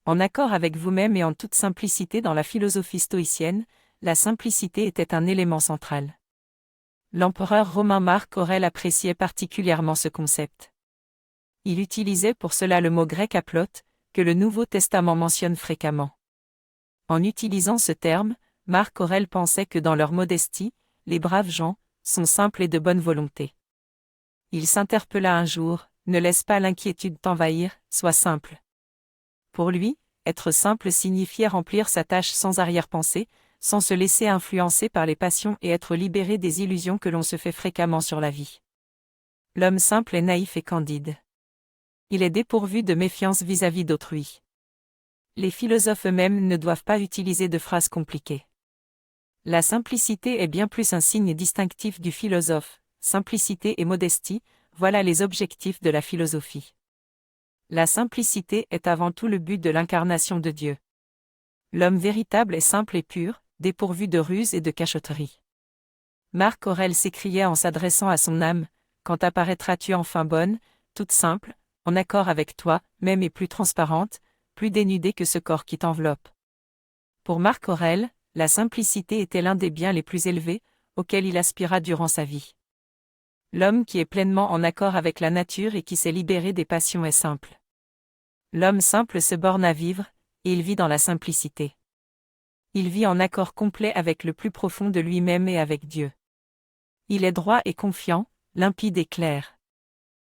En accord avec vous-même et en toute simplicité dans la philosophie stoïcienne, la simplicité était un élément central. L'empereur romain Marc Aurèle appréciait particulièrement ce concept. Il utilisait pour cela le mot grec aplote, que le Nouveau Testament mentionne fréquemment. En utilisant ce terme, Marc Aurèle pensait que dans leur modestie, les braves gens sont simples et de bonne volonté. Il s'interpella un jour, ne laisse pas l'inquiétude t'envahir, sois simple. Pour lui, être simple signifiait remplir sa tâche sans arrière-pensée, sans se laisser influencer par les passions et être libéré des illusions que l'on se fait fréquemment sur la vie. L'homme simple est naïf et candide. Il est dépourvu de méfiance vis-à-vis d'autrui. Les philosophes eux-mêmes ne doivent pas utiliser de phrases compliquées. La simplicité est bien plus un signe distinctif du philosophe. Simplicité et modestie, voilà les objectifs de la philosophie. La simplicité est avant tout le but de l'incarnation de Dieu. L'homme véritable est simple et pur, dépourvu de ruse et de cachotterie. Marc Aurèle s'écriait en s'adressant à son âme, « Quand apparaîtras-tu enfin bonne, toute simple, en accord avec toi, même et plus transparente, plus dénudée que ce corps qui t'enveloppe. » Pour Marc Aurèle, la simplicité était l'un des biens les plus élevés, auxquels il aspira durant sa vie. L'homme qui est pleinement en accord avec la nature et qui s'est libéré des passions est simple. L'homme simple se borne à vivre, et il vit dans la simplicité. Il vit en accord complet avec le plus profond de lui-même et avec Dieu. Il est droit et confiant, limpide et clair.